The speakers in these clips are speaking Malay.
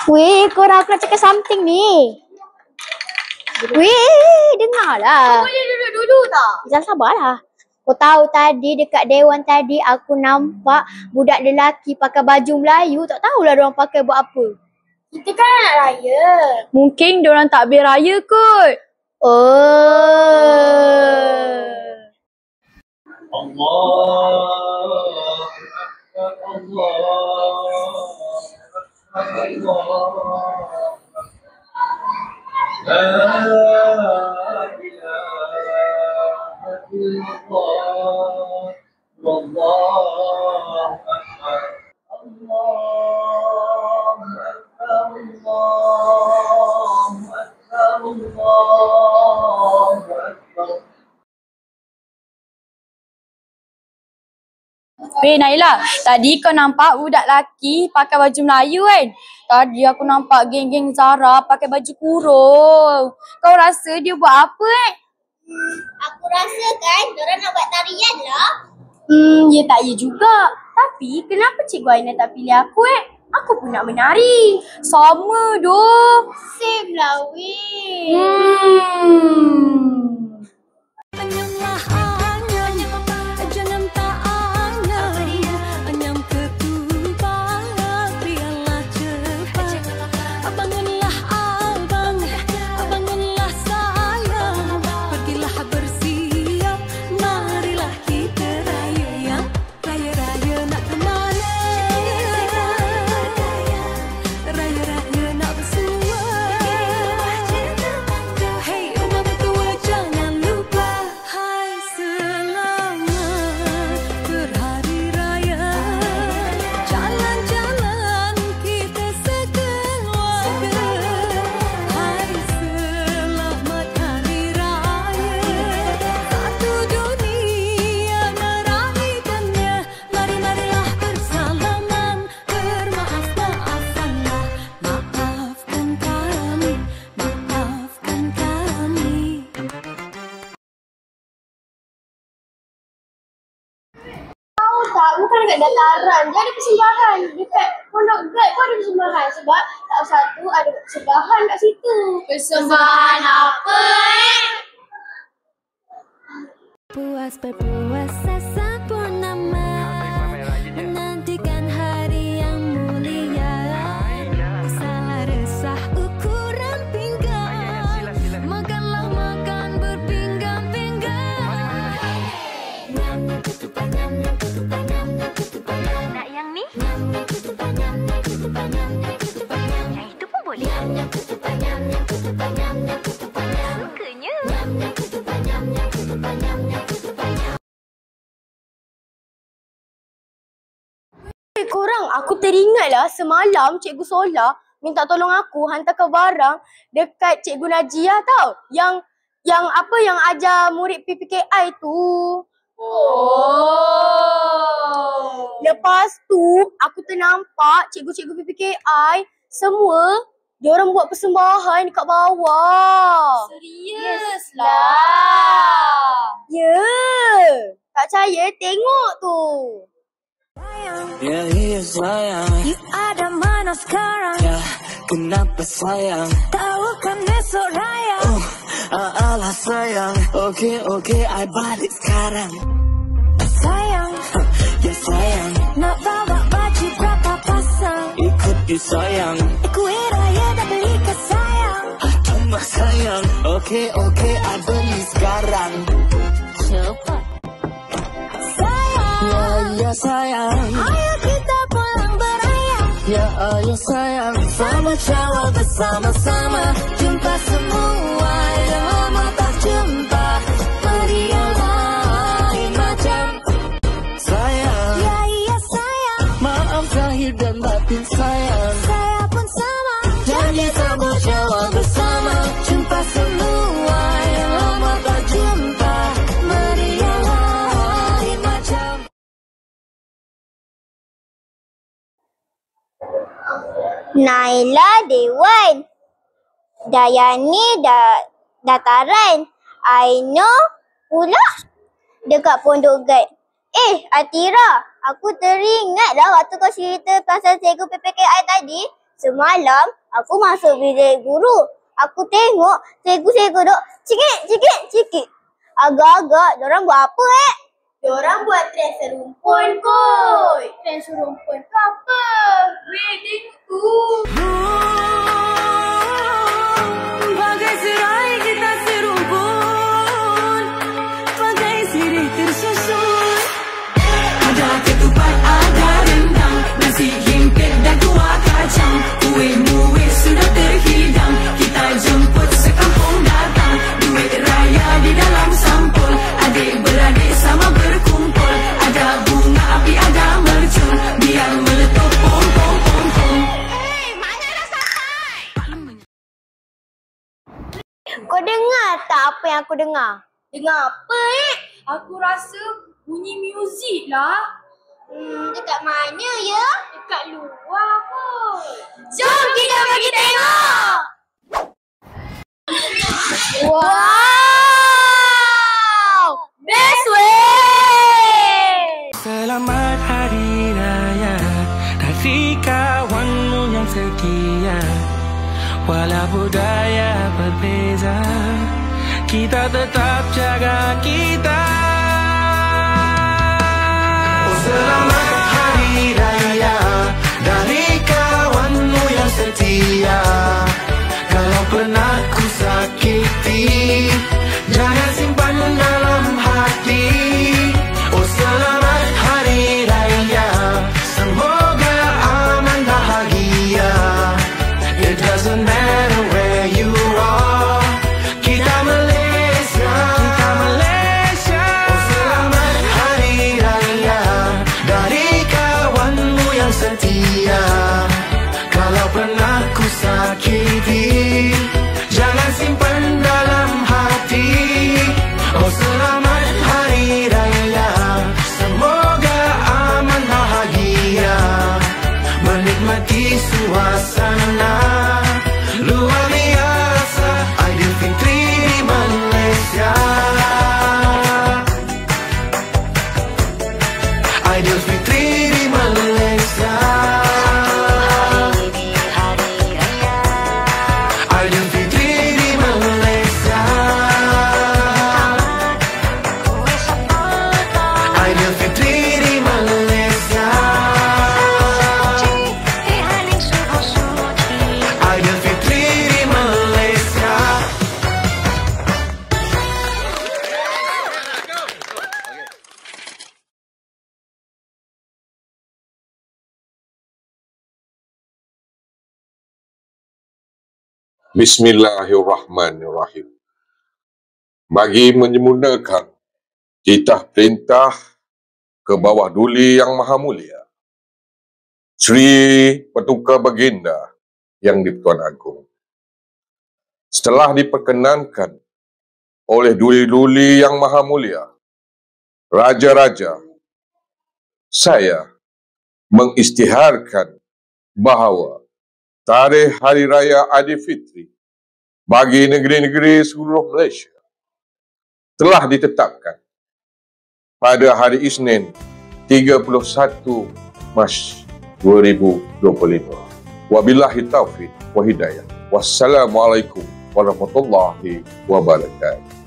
Weh, korang aku nak cakap something ni. Weh, dengarlah. Boleh duduk dulu tak? Jangan sabarlah. Kau tahu tadi dekat Dewan tadi aku nampak budak lelaki pakai baju Melayu. Tak tahulah diorang pakai buat apa. Kita kan anak raya. Mungkin diorang takbir raya kot. Oh. Weh Naila, tadi kau nampak budak lelaki pakai baju Melayu kan? Tadi aku nampak geng-geng Zara pakai baju kurung. Kau rasa dia buat apa Aku rasa kan diorang nak buat tarian lah. Ya tak ya juga. Tapi kenapa Cikgu Aina tak pilih aku Aku pun nak menari. Sama doh. Same lah weh. Bukan dekat dataran, dia ada persembahan. Dekat Pondok Guide pun ada persembahan. Sebab tak satu ada persembahan kat situ. Persembahan apa Puas berpuasa sempurna, menantikan hari yang mulia. Salah resah ukuran pinggang, makanlah makan berpinggang-pinggang. Nyam ketupat, nyam ketupat, nyam ketupat. Nak yang ni? Nyam ketupat, nyam ketupat, nyam ketupat. Yang itu pun boleh. Nyam ketupat, nyam ketupat, nyam ketupat. Sukanya. Nyam ketupat, nyam ketupat, nyam ketupat. Korang, aku teringatlah semalam Cikgu Sola minta tolong aku hantarkan barang dekat Cikgu Najia tau. Yang apa yang ajar murid PPKI tu. Lepas tu aku ternampak cikgu-cikgu PPKI semua diorang buat persembahan dekat bawah. Serius lah. Ya. Tak percaya tengok tu. Ya, iya sayang. You ada mana sekarang? Ya, kenapa sayang? Tahu kan esok raya. Alah sayang. Oke, I balik sekarang. Sayang, Ya sayang, nak bawa baju berapa pasang? ikut you sayang. Kuih raya dah beli ke sayang. Cuma sayang. Oke, I beli sekarang. Cepat. Sayang, Ya sayang. ayo kita pulang beraya. Ya ayo sayang. Sama cawa bersama-sama. Jumpa semua yang lama tak jumpa. Meriah lain macam. Sayang, Ya iya sayang, maaf zahir dan batin sayang. saya pun sama. Jadi sama cawa bersama. Jumpa semua yang lama tak jumpa. Meriah lain macam. Naila Dewan. Dayani dataran. Aino pula dekat Pondok Guide. Atira, aku teringatlah waktu kau cerita pasal cikgu PPKI tadi. Semalam Aku masuk bilik guru. Aku tengok cikgu-cikgu duk cikik. Agak-agak diorang buat apa Diorang buat tren serumpun kot. Tren serumpun ke apa? Wedding tu. Bagai serai kita serumpun, bagai sirih tersusun. Ada ketupat, ada rendang, nasi himpit dan kuah kacang. Kuih-muih sudah terhidang, kita jemput sekampung datang. Duit raya di dalam sampul, adik-beradik sama berkumpul. Ada bunga api, ada mercun, biar meletup pom pom pom pom. Kau dengar tak apa yang aku dengar? Dengar apa Aku rasa bunyi muzik lah. Dekat mana ya? Dekat luar kot. Jom kita pergi tengok. Wow! Best way! Selamat Hari Raya dari kawanmu yang setia. Walau budaya berbeza, kita tetap jaga kita. Oh, selamat Hari Raya dari kawanmu yang setia. Kalau pernah ku sakiti, jangan simpan dalam hati. Oh, selamat Hari Raya, semoga aman bahagia. It doesn't matter where you are, kita Malaysia. Oh, selamat Hari Raya dari kawanmu yang setia. Kalau pernah ku sakiti, jangan simpan dalam hati. Oh, selamat Hari Raya, semoga aman bahagia. Menikmati suasana luar biasa Aidilfitri di Malaysia. Aidilfitri di Malaysia. Aidilfitri di Malaysia. Aidilfitri di Malaysia. Aidilfitri di Malaysia. Bismillahirrahmanirrahim. Bagi menyempurnakan titah perintah ke bawah Duli Yang Maha Mulia, Sri Paduka Baginda Yang di-Pertuan Agong, setelah diperkenankan oleh Duli-Duli Yang Maha Mulia, Raja-Raja, saya mengisytiharkan bahawa tarikh Hari Raya Aidilfitri bagi negeri-negeri seluruh Malaysia telah ditetapkan pada hari Isnin 31 Mac 2025. Wabillahi taufiq wa hidayah. Wassalamualaikum warahmatullahi wabarakatuh.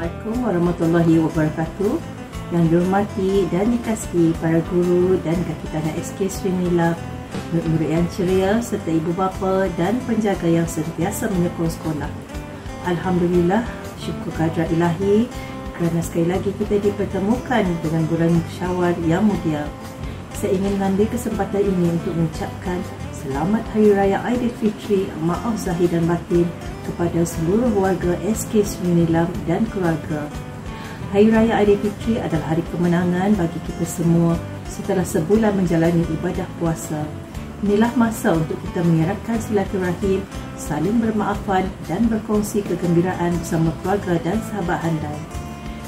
Assalamualaikum warahmatullahi wabarakatuh. Yang dihormati dan dikasihi para guru dan kaki tanah SK Sri Nilam, murid-murid yang ceria serta ibu bapa dan penjaga yang sentiasa menyokong sekolah. Alhamdulillah, syukur kehadrat ilahi kerana sekali lagi kita dipertemukan dengan bulan Syawal yang mulia. Saya ingin mengambil kesempatan ini untuk mengucapkan Selamat Hari Raya Aidilfitri, maaf zahir dan batin kepada seluruh warga SK Sri Nilam dan keluarga. Hari Raya Aidilfitri adalah hari kemenangan bagi kita semua setelah sebulan menjalani ibadah puasa. Inilah masa untuk kita mengeratkan silaturahim, saling bermaafan dan berkongsi kegembiraan bersama keluarga dan sahabat handai.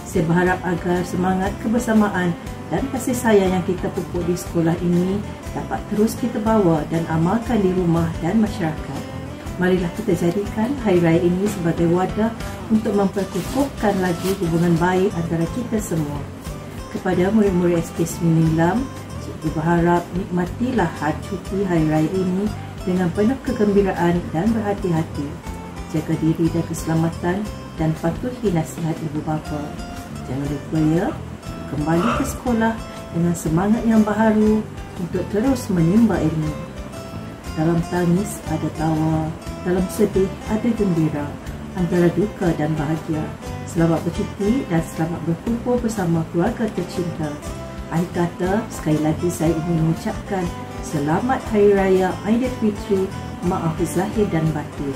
Saya berharap agar semangat kebersamaan dan kasih sayang yang kita pupuk di sekolah ini dapat terus kita bawa dan amalkan di rumah dan masyarakat. Marilah kita jadikan Hari Raya ini sebagai wadah untuk memperkukuhkan lagi hubungan baik antara kita semua. Kepada murid-murid SK Seminilam, cikgu berharap nikmatilah cuti Hari Raya ini dengan penuh kegembiraan dan berhati-hati. Jaga diri dan keselamatan dan patuhi nasihat ibu bapa. Jangan lupa ya, kembali ke sekolah dengan semangat yang baharu untuk terus menimba ilmu. Dalam tangis ada tawa, dalam sedih ada gembira, antara duka dan bahagia. Selamat bercuti dan selamat berkumpul bersama keluarga tercinta. Akhir kata, sekali lagi saya ingin mengucapkan Selamat Hari Raya Aidilfitri, maaf zahir dan batin.